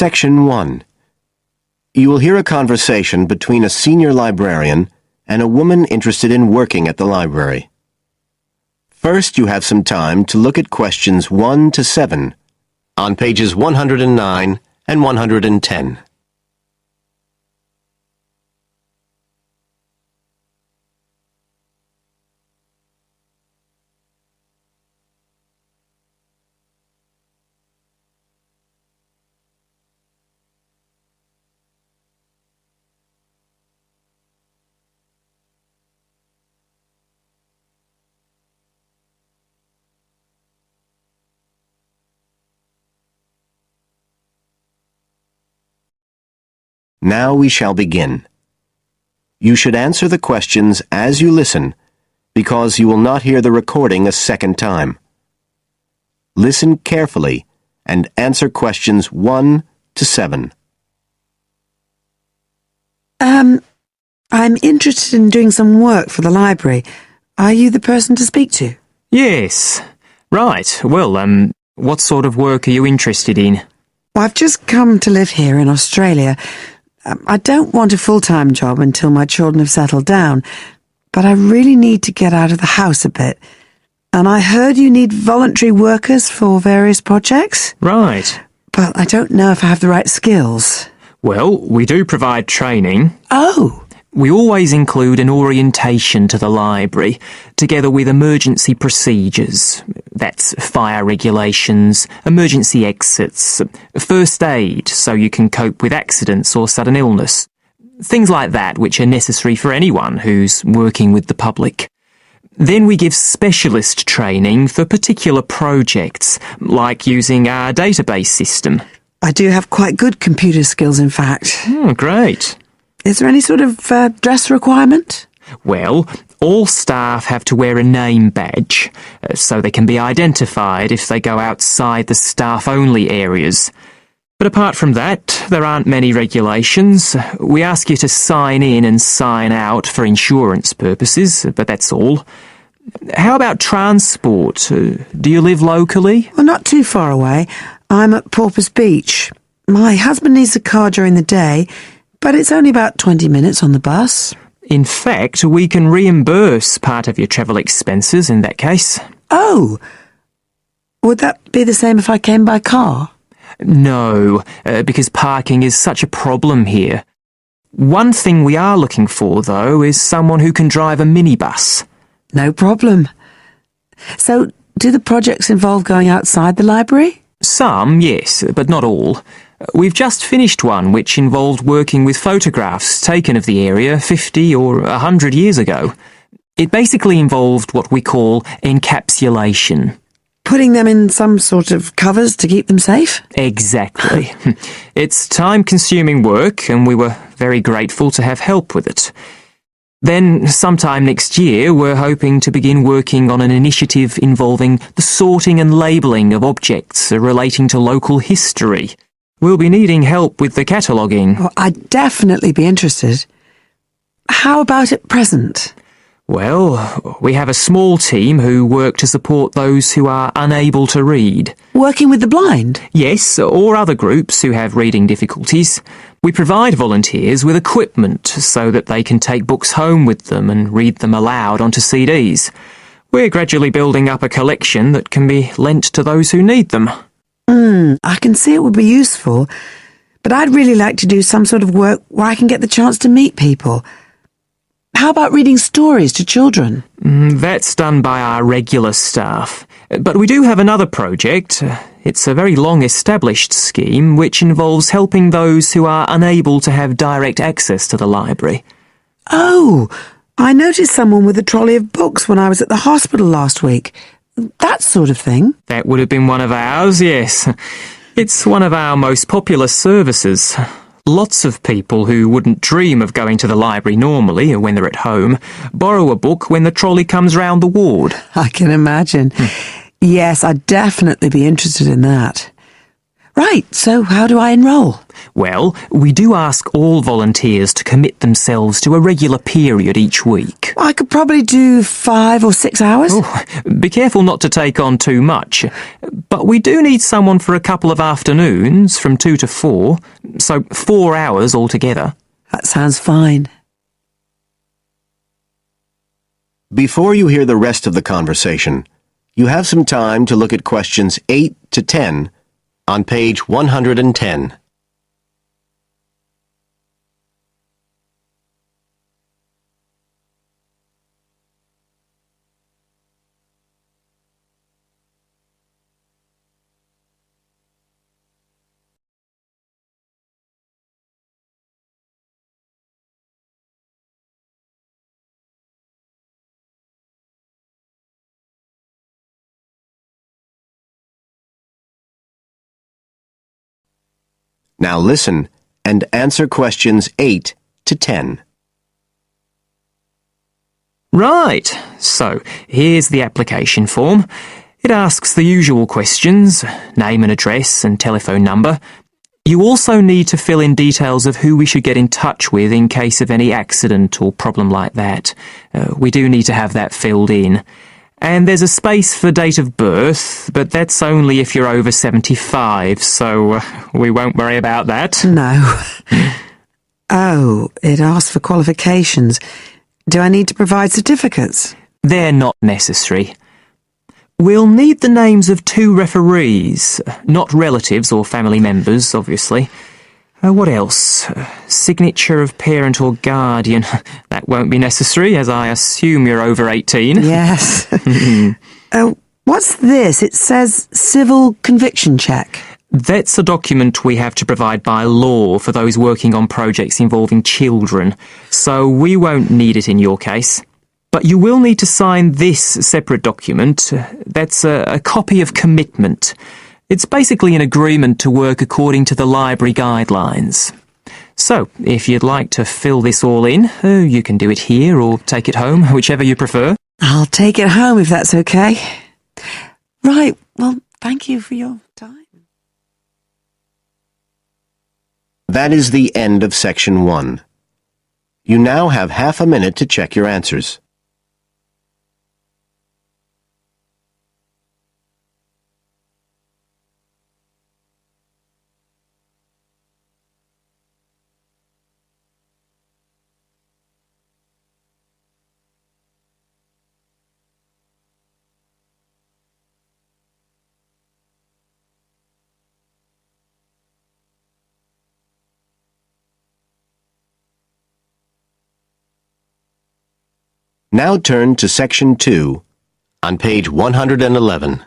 Section 1. You will hear a conversation between a senior librarian and a woman interested in working at the library. First, you have some time to look at questions 1 to 7 on pages 109 and 110. Now we shall begin. You should answer the questions as you listen, because you will not hear the recording a second time. Listen carefully and answer questions 1 to 7. I'm interested in doing some work for the library. Are you the person to speak to? Yes. Right. Well, what sort of work are you interested in? Well, I've just come to live here in Australia. I don't want a full-time job until my children have settled down, but I really need to get out of the house a bit. And I heard you need voluntary workers for various projects. Right. But I don't know if I have the right skills. Well, we do provide training. Oh! We always include an orientation to the library, together with emergency procedures. That's fire regulations, emergency exits, first aid so you can cope with accidents or sudden illness. Things like that which are necessary for anyone who's working with the public. Then we give specialist training for particular projects, like using our database system. I do have quite good computer skills, in fact. Oh, great. Is there any sort of dress requirement? Well, all staff have to wear a name badge, so they can be identified if they go outside the staff-only areas. But apart from that, there aren't many regulations. We ask you to sign in and sign out for insurance purposes, but that's all. How about transport? Do you live locally? Well, not too far away. I'm at Porpoise Beach. My husband needs a car during the day, but it's only about 20 minutes on the bus. In fact, we can reimburse part of your travel expenses in that case. Oh! Would that be the same if I came by car? No, because parking is such a problem here. One thing we are looking for, though, is someone who can drive a minibus. No problem. So, do the projects involve going outside the library? Some, yes, but not all. We've just finished one which involved working with photographs taken of the area 50 or 100 years ago. It basically involved what we call encapsulation. Putting them in some sort of covers to keep them safe? Exactly. It's time-consuming work, and we were very grateful to have help with it. Then, sometime next year, we're hoping to begin working on an initiative involving the sorting and labelling of objects relating to local history. We'll be needing help with the cataloguing. Well, I'd definitely be interested. How about at present? Well, we have a small team who work to support those who are unable to read. Working with the blind? Yes, or other groups who have reading difficulties. We provide volunteers with equipment so that they can take books home with them and read them aloud onto CDs. We're gradually building up a collection that can be lent to those who need them. I can see it would be useful, but I'd really like to do some sort of work where I can get the chance to meet people. How about reading stories to children? That's done by our regular staff. But we do have another project. It's a very long-established scheme which involves helping those who are unable to have direct access to the library. Oh, I noticed someone with a trolley of books when I was at the hospital last week. That sort of thing. That would have been one of ours, yes. It's one of our most popular services. Lots of people who wouldn't dream of going to the library normally, when they're at home, borrow a book when the trolley comes round the ward. I can imagine. Yes, I'd definitely be interested in that. Right, so how do I enrol? Well, we do ask all volunteers to commit themselves to a regular period each week. I could probably do 5 or 6 hours. Oh, be careful not to take on too much. But we do need someone for a couple of afternoons from 2 to 4, so 4 hours altogether. That sounds fine. Before you hear the rest of the conversation, you have some time to look at questions 8 to 10 on page 110. Now listen and answer questions 8 to 10. Right, so here's the application form. It asks the usual questions, name and address and telephone number. You also need to fill in details of who we should get in touch with in case of any accident or problem like that. We do need to have that filled in. And there's a space for date of birth, but that's only if you're over 75, so we won't worry about that. No. Oh, it asks for qualifications. Do I need to provide certificates? They're not necessary. We'll need the names of 2 referees, not relatives or family members, obviously. What else? Signature of parent or guardian. That won't be necessary, as I assume you're over 18. Yes. What's this? It says civil conviction check. That's a document we have to provide by law for those working on projects involving children, so we won't need it in your case. But you will need to sign this separate document. That's a copy of commitment. It's basically an agreement to work according to the library guidelines. So, if you'd like to fill this all in, you can do it here or take it home, whichever you prefer. I'll take it home if that's okay. Right, well, thank you for your time. That is the end of section 1. You now have half a minute to check your answers. Now turn to section 2 on page 111.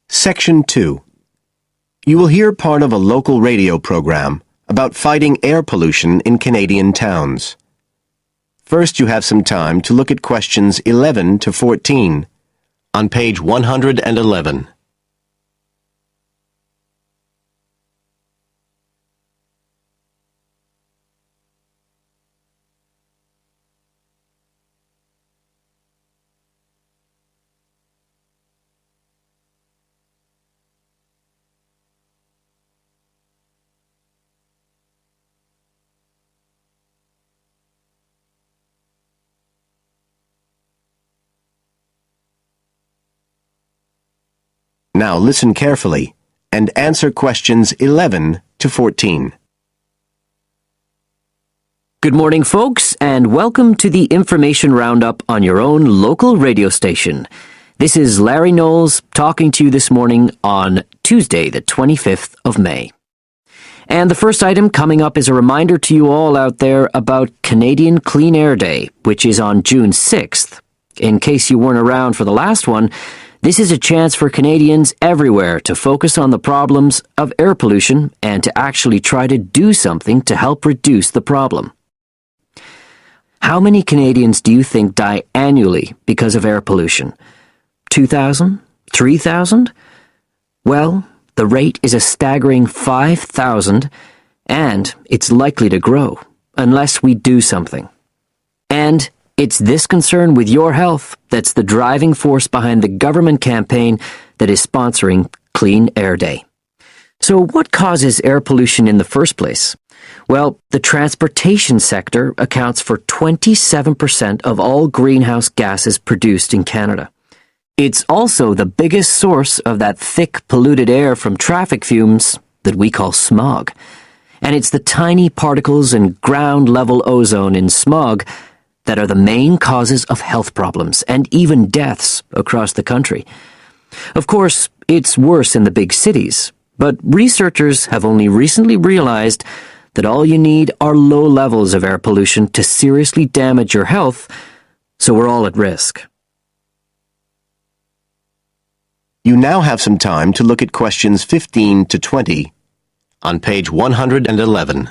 Section 2. You will hear part of a local radio program about fighting air pollution in Canadian towns. First, you have some time to look at questions 11 to 14 on page 111. Now listen carefully and answer questions 11 to 14. Good morning, folks, and welcome to the Information Roundup on your own local radio station. This is Larry Knowles talking to you this morning on Tuesday, the 25th of May. And the first item coming up is a reminder to you all out there about Canadian Clean Air Day, which is on June 6th. In case you weren't around for the last one, this is a chance for Canadians everywhere to focus on the problems of air pollution and to actually try to do something to help reduce the problem. How many Canadians do you think die annually because of air pollution? 2,000? 3,000? Well, the rate is a staggering 5,000, and it's likely to grow unless we do something. And it's this concern with your health that's the driving force behind the government campaign that is sponsoring Clean Air Day. So what causes air pollution in the first place? Well, the transportation sector accounts for 27% of all greenhouse gases produced in Canada. It's also the biggest source of that thick, polluted air from traffic fumes that we call smog. And it's the tiny particles in ground-level ozone in smog that are the main causes of health problems and even deaths across the country. Of course, it's worse in the big cities, but researchers have only recently realized that all you need are low levels of air pollution to seriously damage your health, so we're all at risk. You now have some time to look at questions 15 to 20 on page 111.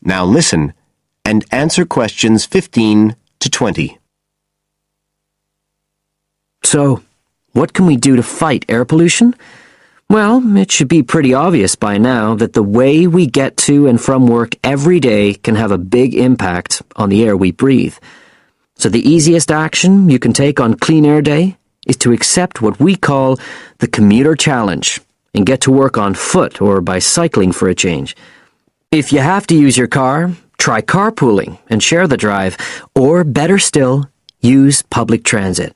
Now listen and answer questions 15 to 20. So, what can we do to fight air pollution? Well, it should be pretty obvious by now that the way we get to and from work every day can have a big impact on the air we breathe. So the easiest action you can take on Clean Air Day is to accept what we call the commuter challenge and get to work on foot or by cycling for a change. If you have to use your car, try carpooling and share the drive, or better still, use public transit.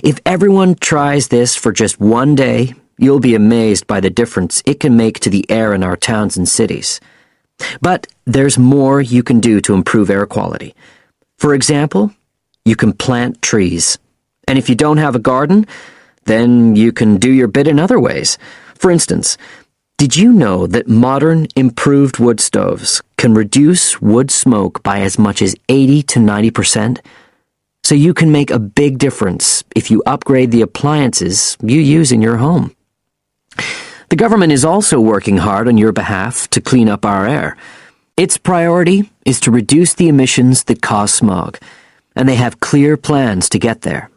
If everyone tries this for just one day, you'll be amazed by the difference it can make to the air in our towns and cities. But there's more you can do to improve air quality. For example, you can plant trees. And if you don't have a garden, then you can do your bit in other ways. For instance, did you know that modern, improved wood stoves can reduce wood smoke by as much as 80 to 90%? So you can make a big difference if you upgrade the appliances you use in your home. The government is also working hard on your behalf to clean up our air. Its priority is to reduce the emissions that cause smog, and they have clear plans to get there.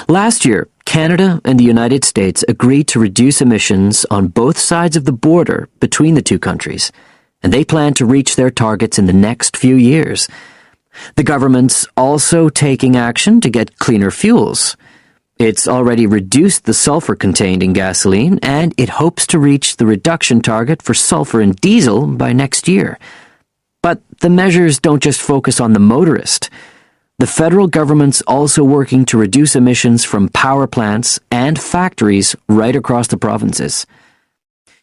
Last year, Canada and the United States agreed to reduce emissions on both sides of the border between the two countries, and they plan to reach their targets in the next few years. The government's also taking action to get cleaner fuels. It's already reduced the sulfur contained in gasoline, and it hopes to reach the reduction target for sulfur in diesel by next year. But the measures don't just focus on the motorist. The federal government's also working to reduce emissions from power plants and factories right across the provinces.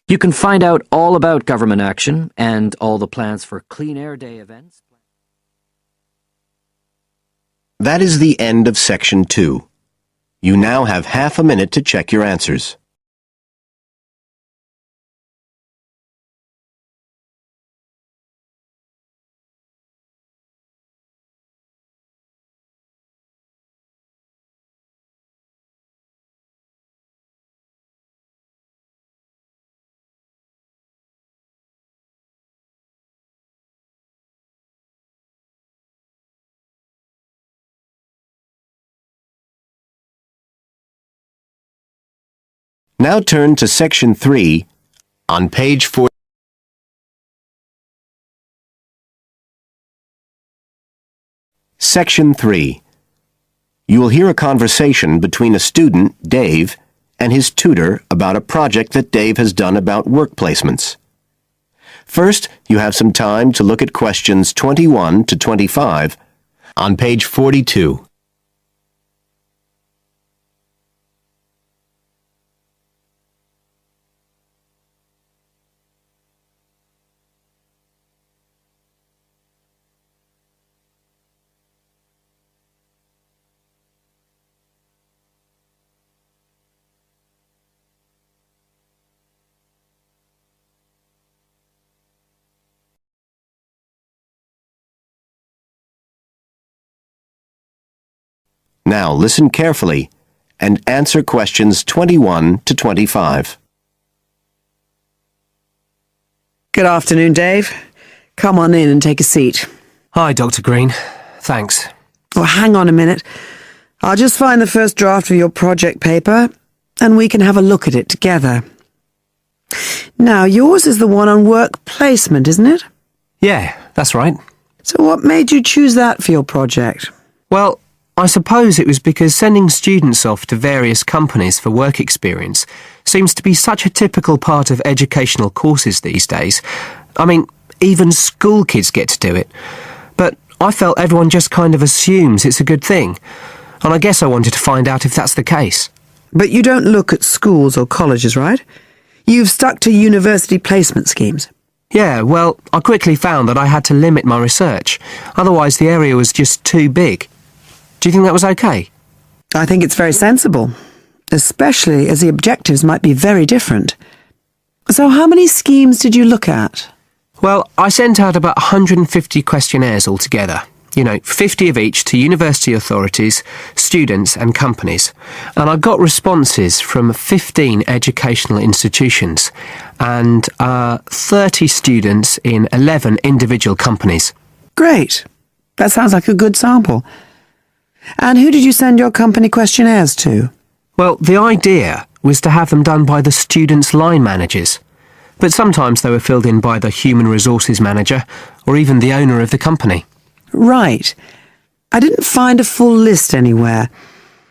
You can find out all about government action and all the plans for Clean Air Day events. That is the end of section 2. You now have half a minute to check your answers. Now turn to section 3 on page 4. Section 3. You will hear a conversation between a student, Dave, and his tutor about a project that Dave has done about work placements. First, you have some time to look at questions 21 to 25 on page 42. Now listen carefully and answer questions 21 to 25. Good afternoon, Dave. Come on in and take a seat. Hi, Dr. Green. Thanks. Well, hang on a minute. I'll just find the first draft of your project paper, and we can have a look at it together. Now, yours is the one on work placement, isn't it? Yeah, that's right. So what made you choose that for your project? Well, I suppose it was because sending students off to various companies for work experience seems to be such a typical part of educational courses these days. I mean, even school kids get to do it. But I felt everyone just kind of assumes it's a good thing. And I guess I wanted to find out if that's the case. But you don't look at schools or colleges, right? You've stuck to university placement schemes. Yeah, well, I quickly found that I had to limit my research. Otherwise, the area was just too big. Do you think that was okay? I think it's very sensible, especially as the objectives might be very different. So how many schemes did you look at? Well, I sent out about 150 questionnaires altogether. 50 of each to university authorities, students and companies. And I got responses from 15 educational institutions and 30 students in 11 individual companies. Great. That sounds like a good sample. And who did you send your company questionnaires to? Well, the idea was to have them done by the students' line managers. But sometimes they were filled in by the human resources manager or even the owner of the company. Right. I didn't find a full list anywhere,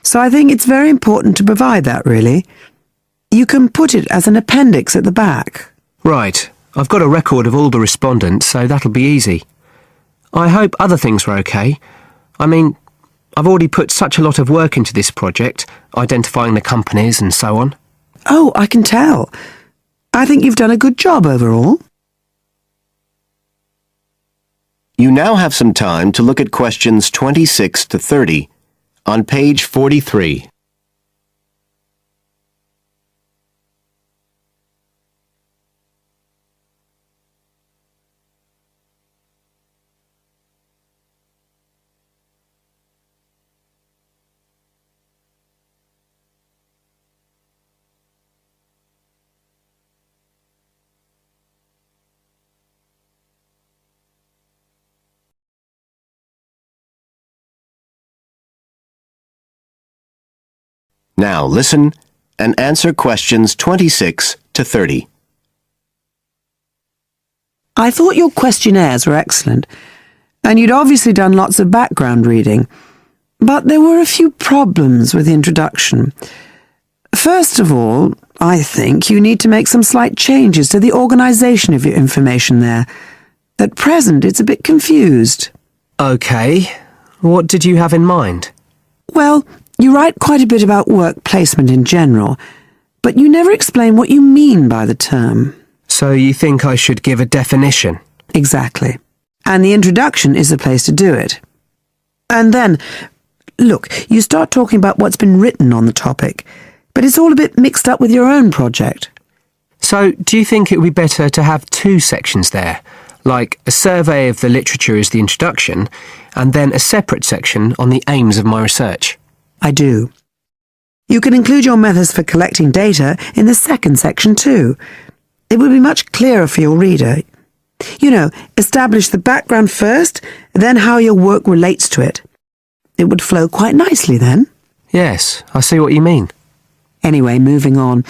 so I think it's very important to provide that, really. You can put it as an appendix at the back. Right. I've got a record of all the respondents, so that'll be easy. I hope other things were okay. I mean, I've already put such a lot of work into this project, identifying the companies and so on. Oh, I can tell. I think you've done a good job overall. You now have some time to look at questions 26 to 30 on page 43. Now listen and answer questions 26 to 30. I thought your questionnaires were excellent, and you'd obviously done lots of background reading. But there were a few problems with the introduction. First of all, I think you need to make some slight changes to the organisation of your information there. At present, it's a bit confused. Okay. What did you have in mind? Well, you write quite a bit about work placement in general, but you never explain what you mean by the term. So you think I should give a definition? Exactly. And the introduction is the place to do it. And then, look, you start talking about what's been written on the topic, but it's all a bit mixed up with your own project. So do you think it would be better to have two sections there? Like a survey of the literature as the introduction, and then a separate section on the aims of my research? I do. You can include your methods for collecting data in the second section too. It would be much clearer for your reader. Establish the background first, then how your work relates to it. It would flow quite nicely then. Yes, I see what you mean. Anyway, moving on.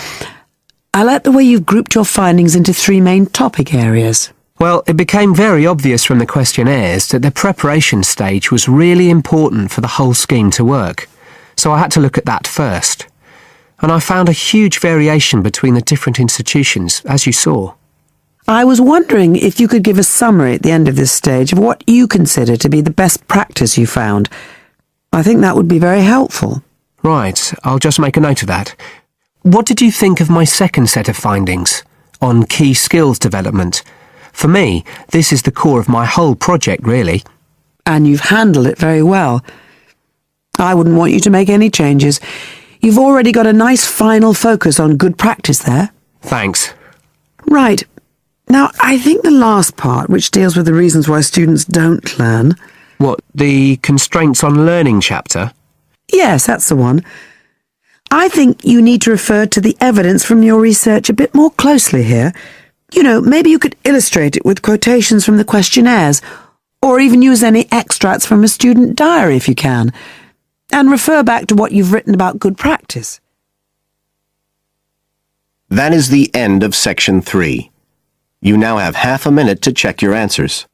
I like the way you've grouped your findings into 3 main topic areas. Well, it became very obvious from the questionnaires that the preparation stage was really important for the whole scheme to work. So I had to look at that first. And I found a huge variation between the different institutions, as you saw. I was wondering if you could give a summary at the end of this stage of what you consider to be the best practice you found. I think that would be very helpful. Right, I'll just make a note of that. What did you think of my second set of findings on key skills development? For me, this is the core of my whole project, really. And you've handled it very well. I wouldn't want you to make any changes. You've already got a nice final focus on good practice there. Thanks. Right. Now, I think the last part, which deals with the reasons why students don't learn... What, the constraints on learning chapter? Yes, that's the one. I think you need to refer to the evidence from your research a bit more closely here. Maybe you could illustrate it with quotations from the questionnaires, or even use any extracts from a student diary if you can, and refer back to what you've written about good practice. That is the end of Section 3. You now have half a minute to check your answers.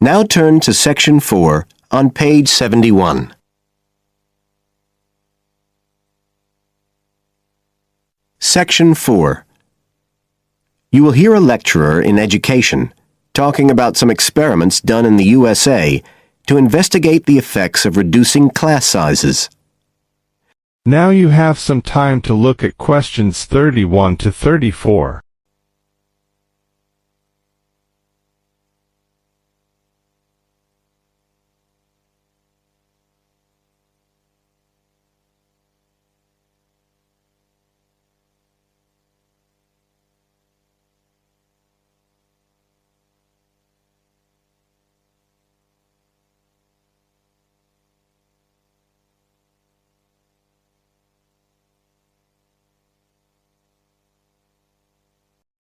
Now turn to Section 4 on page 71. Section 4. You will hear a lecturer in education talking about some experiments done in the USA to investigate the effects of reducing class sizes. Now you have some time to look at questions 31 to 34.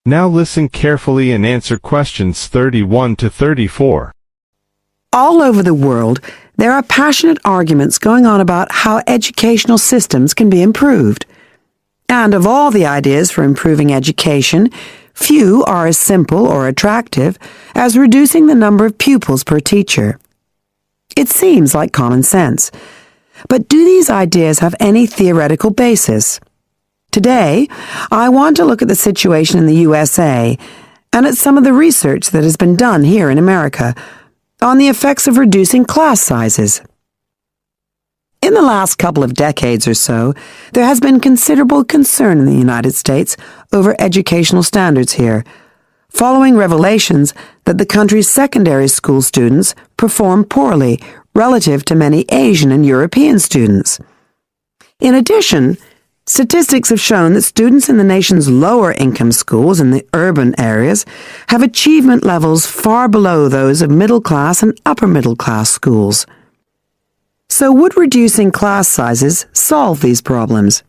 Now listen carefully and answer questions 31 to 34. All over the world, there are passionate arguments going on about how educational systems can be improved. And of all the ideas for improving education, few are as simple or attractive as reducing the number of pupils per teacher. It seems like common sense. But do these ideas have any theoretical basis? Today, I want to look at the situation in the USA and at some of the research that has been done here in America on the effects of reducing class sizes. In the last couple of decades or so, there has been considerable concern in the United States over educational standards here, following revelations that the country's secondary school students perform poorly relative to many Asian and European students. In addition, statistics have shown that students in the nation's lower-income schools in the urban areas have achievement levels far below those of middle-class and upper-middle-class schools. So would reducing class sizes solve these problems?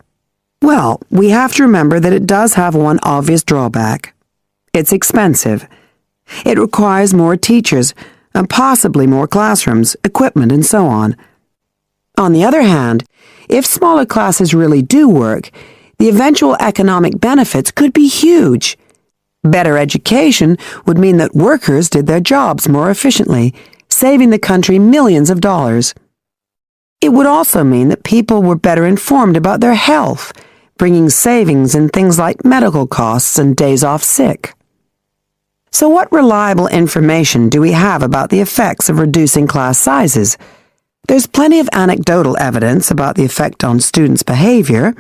Well, we have to remember that it does have one obvious drawback. It's expensive. It requires more teachers and possibly more classrooms, equipment, and so on. On the other hand, if smaller classes really do work, the eventual economic benefits could be huge. Better education would mean that workers did their jobs more efficiently, saving the country millions of dollars. It would also mean that people were better informed about their health, bringing savings in things like medical costs and days off sick. So what reliable information do we have about the effects of reducing class sizes? There's plenty of anecdotal evidence about the effect on students' behavior,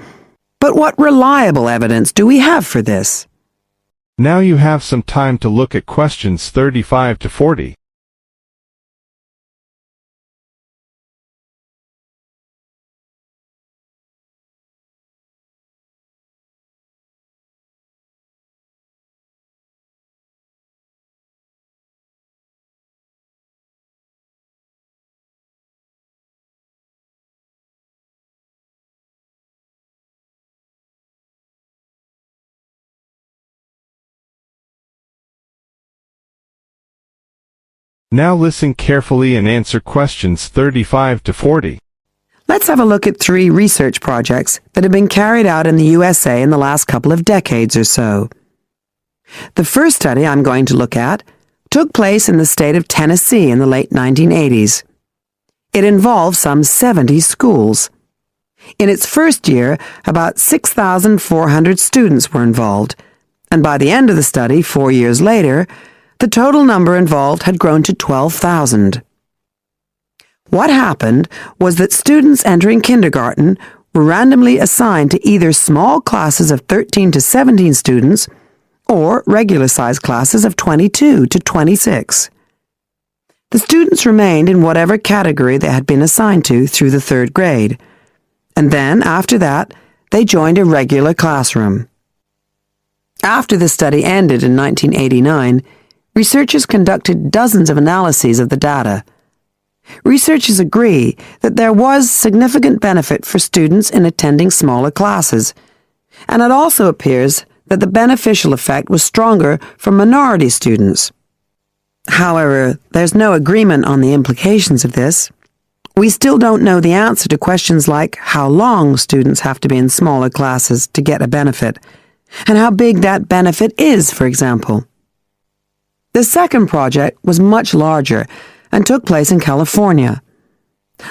but what reliable evidence do we have for this? Now you have some time to look at questions 35 to 40. Now listen carefully and answer questions 35 to 40. Let's have a look at 3 research projects that have been carried out in the USA in the last couple of decades or so. The first study I'm going to look at took place in the state of Tennessee in the late 1980s. It involved some 70 schools. In its first year, about 6,400 students were involved, and by the end of the study, 4 years later, the total number involved had grown to 12,000. What happened was that students entering kindergarten were randomly assigned to either small classes of 13 to 17 students or regular-sized classes of 22 to 26. The students remained in whatever category they had been assigned to through the third grade, and then, after that, they joined a regular classroom. After the study ended in 1989, researchers conducted dozens of analyses of the data. Researchers agree that there was significant benefit for students in attending smaller classes, and it also appears that the beneficial effect was stronger for minority students. However, there's no agreement on the implications of this. We still don't know the answer to questions like how long students have to be in smaller classes to get a benefit, and how big that benefit is, for example. The second project was much larger and took place in California.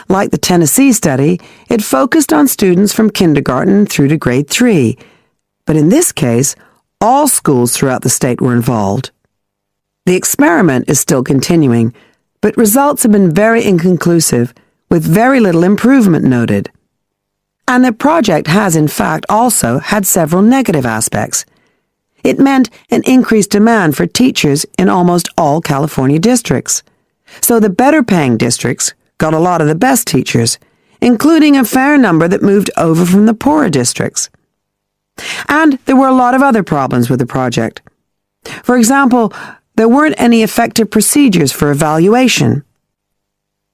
Like the Tennessee study, it focused on students from kindergarten through to grade 3, but in this case, all schools throughout the state were involved. The experiment is still continuing, but results have been very inconclusive, with very little improvement noted. And the project has, in fact, also had several negative aspects. It meant an increased demand for teachers in almost all California districts. So the better-paying districts got a lot of the best teachers, including a fair number that moved over from the poorer districts. And there were a lot of other problems with the project. For example, there weren't any effective procedures for evaluation.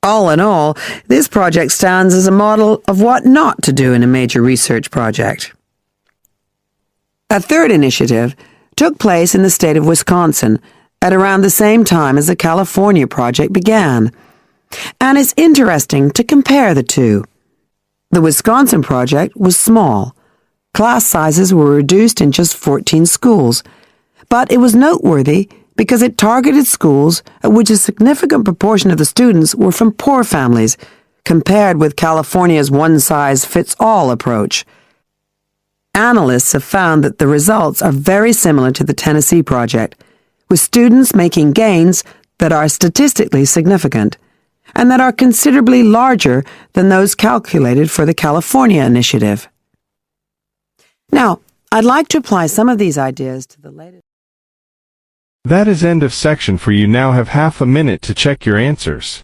All in all, this project stands as a model of what not to do in a major research project. A third initiative took place in the state of Wisconsin at around the same time as the California project began, and it's interesting to compare the two. The Wisconsin project was small. Class sizes were reduced in just 14 schools, but it was noteworthy because it targeted schools at which a significant proportion of the students were from poor families, compared with California's one-size-fits-all approach. Analysts have found that the results are very similar to the Tennessee project, with students making gains that are statistically significant, and that are considerably larger than those calculated for the California initiative. Now, I'd like to apply some of these ideas to the latest. That is end of section for you. Now have half a minute to check your answers.